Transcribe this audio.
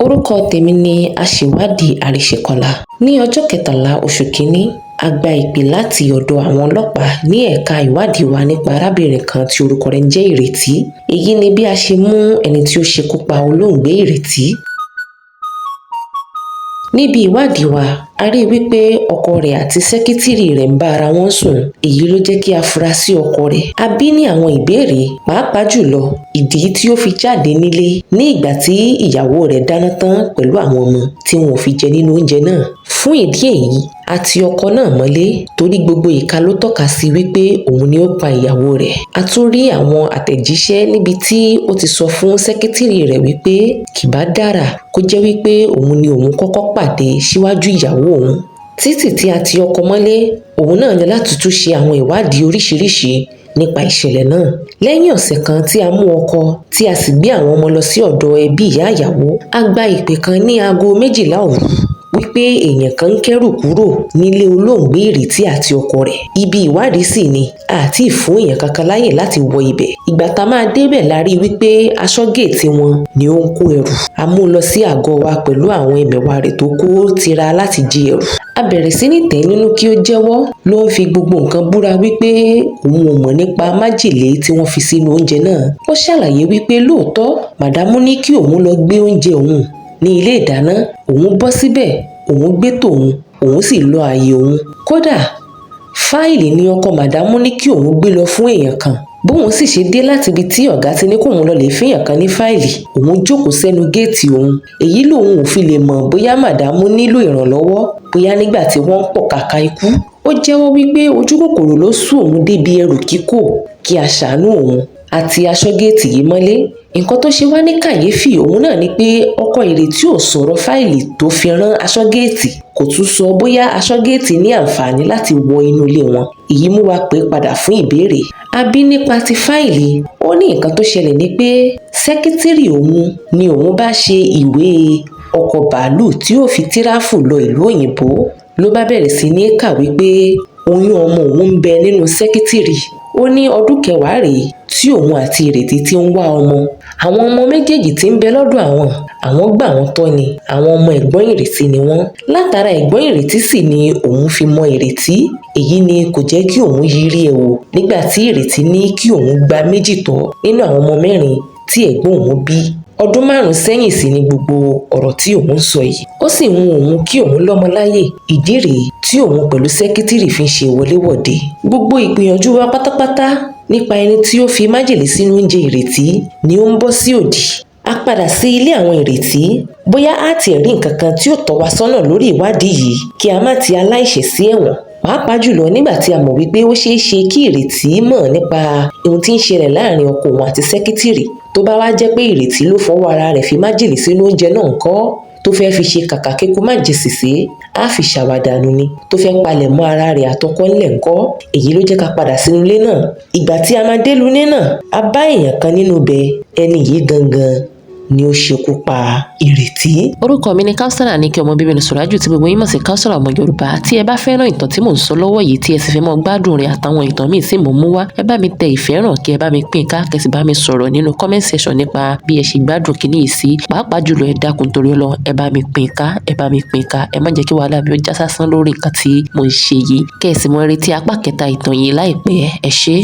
Orúkọ tèmi ni Aṣèwádìí Àríṣekọlá. Ní ọjọ́ 13 oṣù Kínní, a gba ìpè láti ọ̀dọ̀ àwọn ọlọ́pàá ní ẹ̀ka ìwádìí wa nípa arábìnrin kan tí orúkọ rẹ̀ ń jẹ́ Ìrètí. Èyí ni bí a ṣe mú ẹni tí ó ṣekú pa olóògbé Ìrètí. Níbi ìwádìí wa, a rí wípé ọkọ rẹ̀ àti sẹ́kítírì rẹ̀ ń bá ara wọn sùn. Èyí ló jẹ́ kí a fura sí ọkọ rẹ̀. A bí ní àwọn ìbéèrè, pàápàá jùlọ ìdí tí ó fi jáde nílé ní ìgbà tí ìyàwó rẹ̀ dáná tán pẹ̀lú àwọn ọmọ tí wọn ò fi jẹ nínú oúnjẹ náà. Fún ìdí èyí, a ti ọkọ náà mọ́lé torí gbogbo ìka ló tọ́ka sí wípé òun ni ó pa ìyàwó rẹ̀. A tún rí àwọn àtẹ̀jíṣẹ́ níbi tí ó ti sọ fún sẹ́kítírì rẹ̀ wípé kì bá dára kó jẹ́ wípé òun ni òun kọ́kọ́ pàdé síwájú ìyàwó òun. Títí tí a ti ọkọ mọ́lé, òun náà ní láti tún ṣe àwọn ìwádìí oríṣiríṣi nípa ìṣẹ̀lẹ̀ náà. Lẹ́yìn ọ̀sẹ̀ kan tí a mú ọkọ tí a sì gbé àwọn ọmọ lọ sí ọ̀dọ̀ ẹbí ìyá ìyàwó, a gba ìpè kan ní aago 12 òru wípé èèyàn kan ń kẹ́rù kúrò nílé olóògbé Ìrètí àti ọkọ rẹ̀. Ibi ìwádìí sì ni àti ìfún èèyàn kankan láyè láti wọ ibẹ̀. Ìgbà tá máa débẹ̀ la rí wípé aṣọ́géètì wọn ni ó ń kó ẹrù. A mú lọ sí àgọ́ wa pẹ̀lú àwọn ẹmẹ̀wà rẹ̀ tó kó tira láti jí ẹrù. A bẹ̀rẹ̀ sí ní tẹ̀ nínú kí ó jẹ́wọ́, ló ń fi gbogbo nǹkan búra wípé òun ò mọ̀ nípa májèlé tí wọ́n fi sínú oúnjẹ náà. Ó ṣàlàyé wípé lóòótọ́ màdámù ní kí òun lọ gbé oúnjẹ òun ní ilé ìdáná, òun bọ́ síbẹ̀, òun gbé tòun, òun sì lọ ààyè òun. Kódà fáìlì ni ọkọ màdámù ní kí òun gbé lọ fún èèyàn kan. Bóun sì ṣe dé láti ibi tí ọ̀gá ti ní kóun lọ lè fẹ́yàn kan ní fáìlì, òun jókòó sẹ́nu géètì òun. Èyí lòun ò fi lè mọ̀ bóyá màdámù nílò ìrànlọ́wọ́, bóyá nígbà tí wọ́n ń pọ̀ kàkà ikú. Ó jẹ́wọ́ wípé ojú kòkòrò ló sún òun débi ẹrù kíkò kí a ṣàánú òun àti aṣọ́géètì yìí mọ́lé. Nǹkan tó ṣe wá ní kàyéfì òun náà ni pé ọkọ Ìrètí ò sọ̀rọ̀ fáìlì tó fi rán aṣọ́géètì, kò tún sọ bóyá aṣọ́géètì ní àǹfààní láti wọ inú ilé wọn. Èyí mú wa pè padà fún ìbéèrè. A bí nípa ti fáìlì, ó ní nǹkan tó ṣẹlẹ̀ ni pé sẹ́kítírì òun ni òun bá ṣe ìwé ọkọ̀ bàálù tí ó fi tíráfù lọ ìlú òyìnbó. Ló bá bẹ̀rẹ̀ sí ní kàwé pé oyún ọmọ òun ń bẹ nínú sẹ́kítírì. Ó ní ọdún 10 rèé tí òun àti Ìrètí ti ń wá ọmọ. Àwọn ọmọ méjèèjì tí ń bẹ lọ́dọ̀ àwọn gbà wọ́n tọ́ ni, àwọn ọmọ ẹ̀gbọ́n Ìrètí ni wọ́n. Látara ẹ̀gbọ́n Ìrètí sì ni òun fi mọ Ìrètí. Èyí ni kò jẹ́ kí òun yiri ẹ̀ wò nígbà tí Ìrètí ní kí òun gba méjì tọ́ nínú àwọn ọmọ 4 tí ẹ̀gbọ́n òun bí. Ọdún 5 sẹ́yìn sì ni gbogbo ọ̀rọ̀ tí òun sọ yìí. Ó sì wù òun kí òun lọ́mọ láyè. Ìdí rèé tí òun pẹ̀lú sẹ́kítírì fi ń ṣe wọléwọ̀de. Gbogbo ìgbìyànjú wa pátápátá nípa ẹni tí ó fi májèlé sínú oúnjẹ Ìrètí ni ó ń bọ́ sí òdì. A padà sí ilé àwọn Ìrètí, bóyá á ti rí nǹkan kan tí ó tọ́ wa sọ́nà lórí ìwádìí yìí kí a má ti aláìṣẹ̀ sí ẹ̀wọ̀n. Pàápàá jùlọ nígbà tí a mọ̀ wípé ó ṣeé ṣe kí Ìrètí mọ̀ nípa ohun tí ń ṣẹlẹ̀ láàrin ọkọ òun àti sẹ́kítírì. Tó bá wá jẹ́ pé Ìrètí ló fọwọ́ ara rẹ̀ fi májèlé sínú oúnjẹ náà ńkọ́? Tó fẹ́ fi ṣe kàkà kíkú má jẹ sèse, á fi ṣàwàdànù ni. Tó fẹ́ palẹ̀ mọ́ ara rẹ̀ àtọkọ ńlẹ̀ ńkọ́? Èyí ló jẹ́ ká padà sínú ilé náà. Ìgbà tí a máa dé lu ilé náà, a bá èèyàn kan nínú ibẹ̀. Ẹni yìí gangan ni ó ṣekú pa Ìrètí. Orúkọ mi ni Kausara Àníkẹ́, ọmọ bíbí Nùsùrájù tí gbogbo yín mọ̀ sí Kausara ọmọ Yorùbá. Tí ẹ bá fẹ́ràn ìtàn tí mò ń sọ lọ́wọ́ yìí tí ẹ sì fẹ́ mọ́ gbádùn rẹ̀ àtàwọn ìtàn míì tí mò ń mú wá, ẹ bá mi tẹ ìfẹ́ hàn kí ẹ bá mi pín ká, kí ẹ sì bá mi sọ̀rọ̀ nínú comment section nípa bí ẹ ṣe gbádùn kíní yìí sí. Pàápàá jùlọ ẹ dákun torí Ọlọ́run, ẹ bá mi pín ká, ẹ bá mi pín ká. Ẹ má jẹ́ kí wàhálà mi ó já sásán lórí nǹkan tí mò ń ṣe yìí. Kẹ́ ẹ sì mọ retí apá kẹta ìtàn yìí láìpẹ́. Ẹ ṣé.